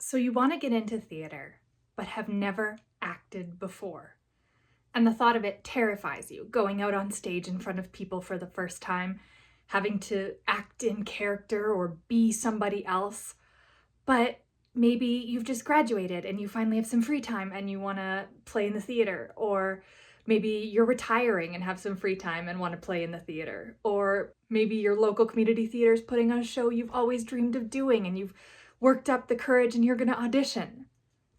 So you want to get into theater, but have never acted before. And the thought of it terrifies you, going out on stage in front of people for the first time, having to act in character or be somebody else. But maybe you've just graduated and you finally have some free time and you want to play in the theater. Or maybe you're retiring and have some free time and want to play in the theater. Or maybe your local community theater is putting on a show you've always dreamed of doing and you've worked up the courage and you're going to audition.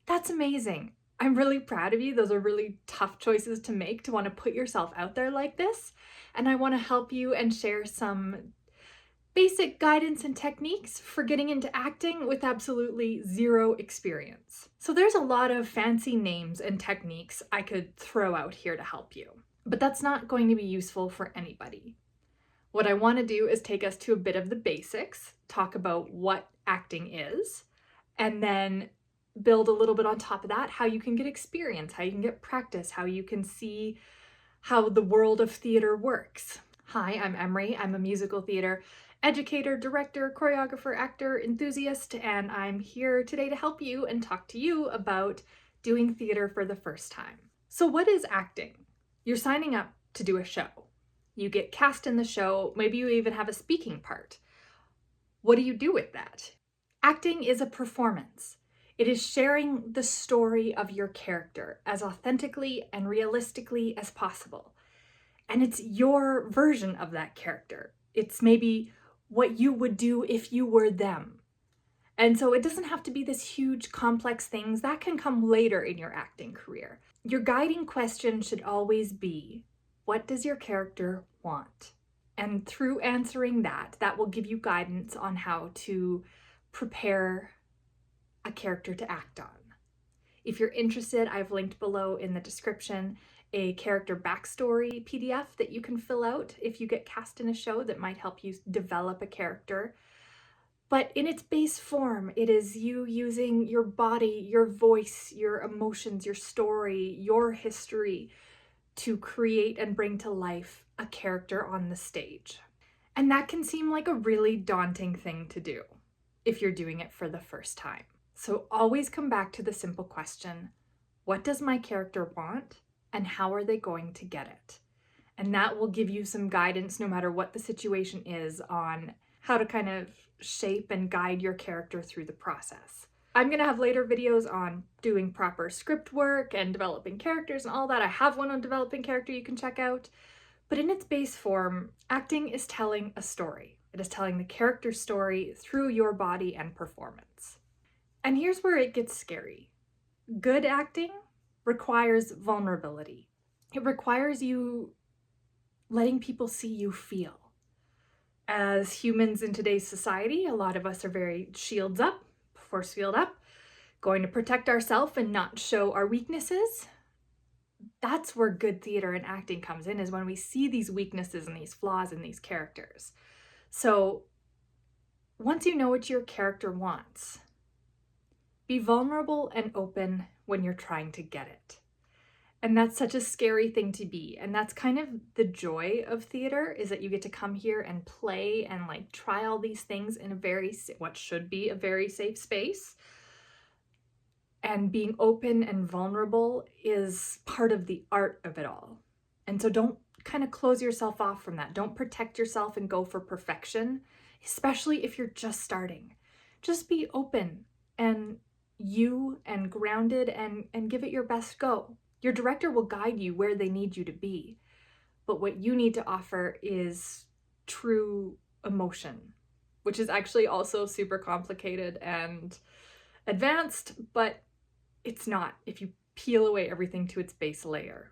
That's amazing. I'm really proud of you. Those are really tough choices to make, to want to put yourself out there like this. And I want to help you and share some basic guidance and techniques for getting into acting with absolutely zero experience. So there's a lot of fancy names and techniques I could throw out here to help you, but that's not going to be useful for anybody. What I want to do is take us to a bit of the basics, talk about what acting is, and then build a little bit on top of that, how you can get experience, how you can get practice, how you can see how the world of theater works. Hi, I'm Emery. I'm a musical theater educator, director, choreographer, actor, enthusiast, and I'm here today to help you and talk to you about doing theater for the first time. So what is acting? You're signing up to do a show. You get cast in the show, maybe you even have a speaking part. What do you do with that? Acting is a performance. It is sharing the story of your character as authentically and realistically as possible. And it's your version of that character. It's maybe what you would do if you were them. And so it doesn't have to be this huge, complex things. That can come later in your acting career. Your guiding question should always be, what does your character want? And through answering that, that will give you guidance on how to prepare a character to act on. If you're interested, I've linked below in the description a character backstory PDF that you can fill out if you get cast in a show that might help you develop a character. But in its base form, it is you using your body, your voice, your emotions, your story, your history to create and bring to life a character on the stage. And that can seem like a really daunting thing to do if you're doing it for the first time. So always come back to the simple question, what does my character want and how are they going to get it? And that will give you some guidance no matter what the situation is on how to kind of shape and guide your character through the process. I'm going to have later videos on doing proper script work and developing characters and all that. I have one on developing character you can check out. But in its base form, acting is telling a story. It is telling the character's story through your body and performance. And here's where it gets scary. Good acting requires vulnerability. It requires you letting people see you feel. As humans in today's society, a lot of us are very shields up, force field up, going to protect ourselves and not show our weaknesses. That's where good theater and acting comes in, is when we see these weaknesses and these flaws in these characters. So once you know what your character wants, be vulnerable and open when you're trying to get it. And that's such a scary thing to be. And that's kind of the joy of theater, is that you get to come here and play and like try all these things in what should be a very safe space. And being open and vulnerable is part of the art of it all. And so don't kind of close yourself off from that. Don't protect yourself and go for perfection, especially if you're just starting. Just be open and grounded and give it your best go. Your director will guide you where they need you to be. But what you need to offer is true emotion, which is actually also super complicated and advanced, but it's not if you peel away everything to its base layer,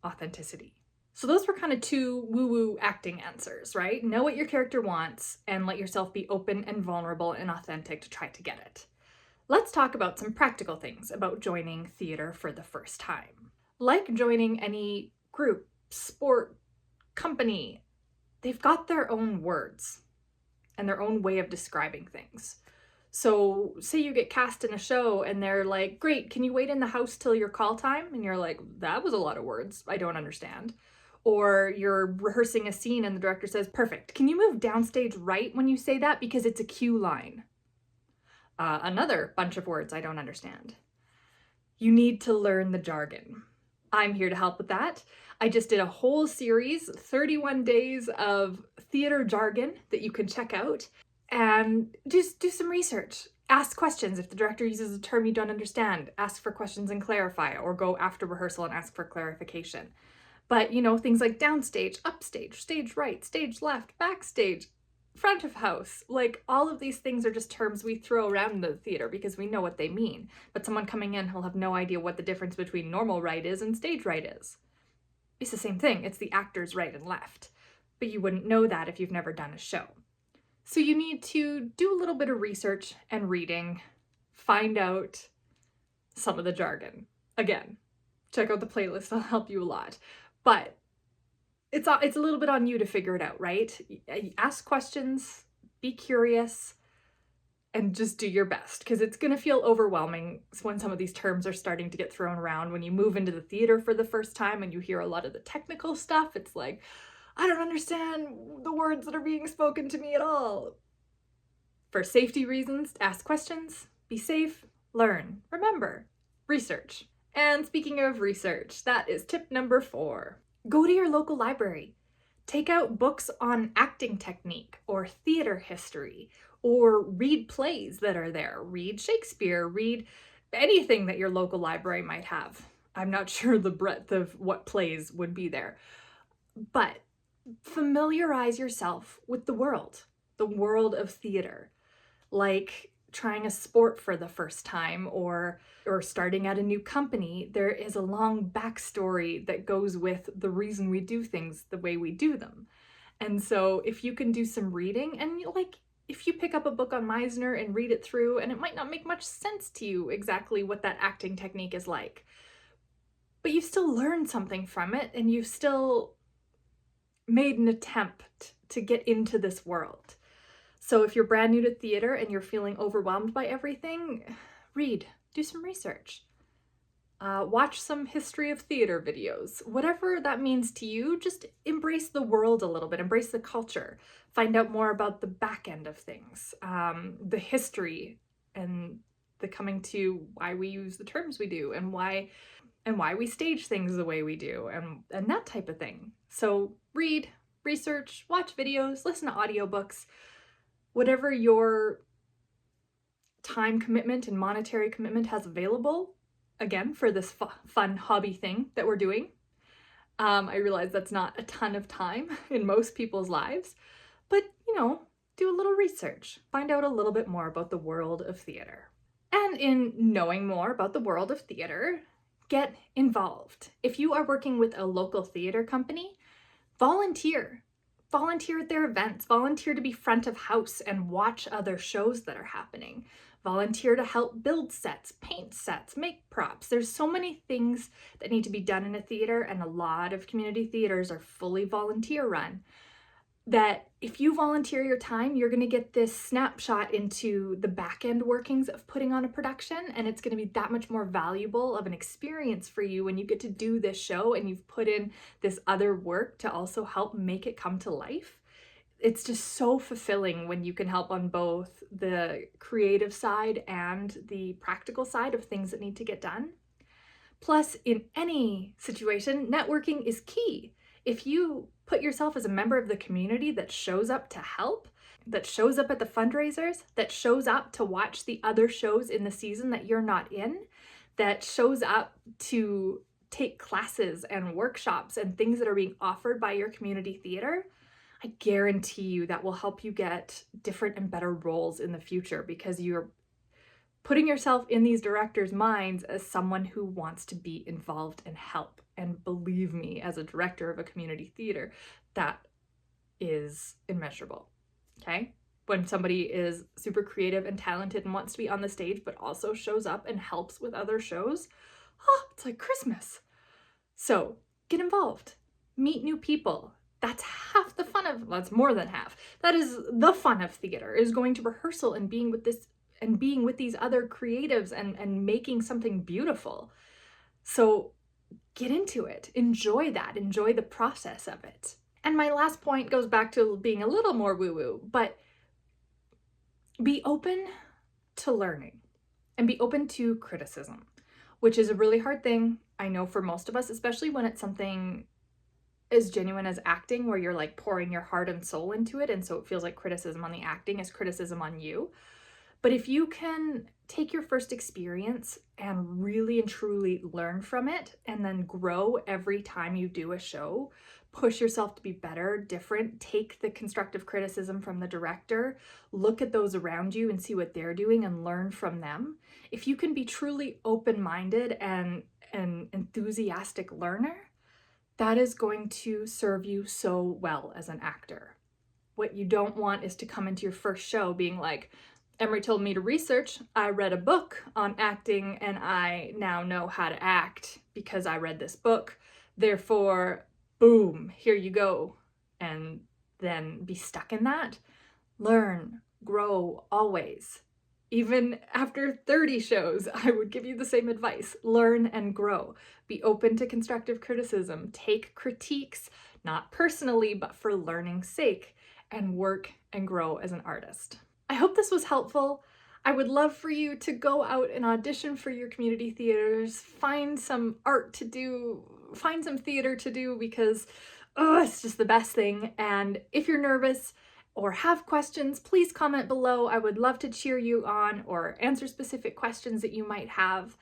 authenticity. So those were kind of two woo-woo acting answers, right? Know what your character wants and let yourself be open and vulnerable and authentic to try to get it. Let's talk about some practical things about joining theater for the first time. Like joining any group, sport, company, they've got their own words and their own way of describing things. So say you get cast in a show and they're like, great, can you wait in the house till your call time? And you're like, that was a lot of words, I don't understand. Or you're rehearsing a scene and the director says, perfect, can you move downstage right when you say that because it's a cue line? Another bunch of words I don't understand. You need to learn the jargon. I'm here to help with that. I just did a whole series, 31 days of theater jargon that you can check out, and just do some research. Ask questions if the director uses a term you don't understand. Ask for questions and clarify, or go after rehearsal and ask for clarification. But, things like downstage, upstage, stage right, stage left, backstage, front of house, like all of these things are just terms we throw around in the theater because we know what they mean. But someone coming in will have no idea what the difference between normal right is and stage right is. It's the same thing. It's the actor's right and left. But you wouldn't know that if you've never done a show. So you need to do a little bit of research and reading, find out some of the jargon. Again, check out the playlist. I'll help you a lot. But it's a little bit on you to figure it out, right? Ask questions, be curious, and just do your best, because it's going to feel overwhelming when some of these terms are starting to get thrown around. When you move into the theater for the first time and you hear a lot of the technical stuff, it's like, I don't understand the words that are being spoken to me at all. For safety reasons, ask questions, be safe, learn. Remember, research. And speaking of research, that is tip number 4. Go to your local library. Take out books on acting technique or theater history, or read plays that are there. Read Shakespeare, read anything that your local library might have. I'm not sure the breadth of what plays would be there. But familiarize yourself with the world of theater. Like trying a sport for the first time or starting at a new company, there is a long backstory that goes with the reason we do things the way we do them. And so if you can do some reading, and if you pick up a book on Meisner and read it through, and it might not make much sense to you exactly what that acting technique is like, but you've still learned something from it, and you've still made an attempt to get into this world. So if you're brand new to theater and you're feeling overwhelmed by everything, read, do some research, watch some history of theater videos, whatever that means to you. Just embrace the world a little bit, embrace the culture, find out more about the back end of things, the history and the coming to why we use the terms we do and why we stage things the way we do and that type of thing. So read, research, watch videos, listen to audiobooks. Whatever your time commitment and monetary commitment has available, again, for this fun hobby thing that we're doing. I realize that's not a ton of time in most people's lives, but, do a little research. Find out a little bit more about the world of theater. And in knowing more about the world of theater, get involved. If you are working with a local theater company, volunteer. Volunteer at their events, volunteer to be front of house and watch other shows that are happening. Volunteer to help build sets, paint sets, make props. There's so many things that need to be done in a theater, and a lot of community theaters are fully volunteer run, that if you volunteer your time, you're going to get this snapshot into the back end workings of putting on a production, and it's going to be that much more valuable of an experience for you when you get to do this show and you've put in this other work to also help make it come to life. It's just so fulfilling when you can help on both the creative side and the practical side of things that need to get done. Plus, in any situation, networking is key. If you put yourself as a member of the community that shows up to help, that shows up at the fundraisers, that shows up to watch the other shows in the season that you're not in, that shows up to take classes and workshops and things that are being offered by your community theater, I guarantee you that will help you get different and better roles in the future, because you're putting yourself in these directors' minds as someone who wants to be involved and help. And believe me, as a director of a community theater, that is immeasurable, okay? When somebody is super creative and talented and wants to be on the stage, but also shows up and helps with other shows, it's like Christmas. So get involved, meet new people. That's half the fun of, well, that's more than half. That is the fun of theater, is going to rehearsal and being with these other creatives and making something beautiful. So get into it, enjoy that, enjoy the process of it. And my last point goes back to being a little more woo-woo, but be open to learning and be open to criticism, which is a really hard thing, I know, for most of us, especially when it's something as genuine as acting, where you're like pouring your heart and soul into it, and so it feels like criticism on the acting is criticism on you. But if you can take your first experience and really and truly learn from it, and then grow every time you do a show, push yourself to be better, different, take the constructive criticism from the director, look at those around you and see what they're doing and learn from them. If you can be truly open-minded and an enthusiastic learner, that is going to serve you so well as an actor. What you don't want is to come into your first show being like, Emery told me to research, I read a book on acting, and I now know how to act because I read this book. Therefore, boom, here you go. And then be stuck in that. Learn, grow, always. Even after 30 shows, I would give you the same advice. Learn and grow. Be open to constructive criticism. Take critiques, not personally, but for learning's sake, and work and grow as an artist. I hope this was helpful. I would love for you to go out and audition for your community theaters, find some art to do, find some theater to do, because it's just the best thing. And if you're nervous or have questions, please comment below. I would love to cheer you on or answer specific questions that you might have.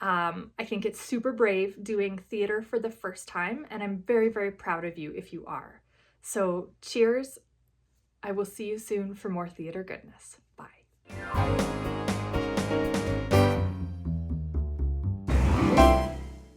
I think it's super brave doing theater for the first time, and I'm very, very proud of you if you are. So cheers. I will see you soon for more theater goodness. Bye.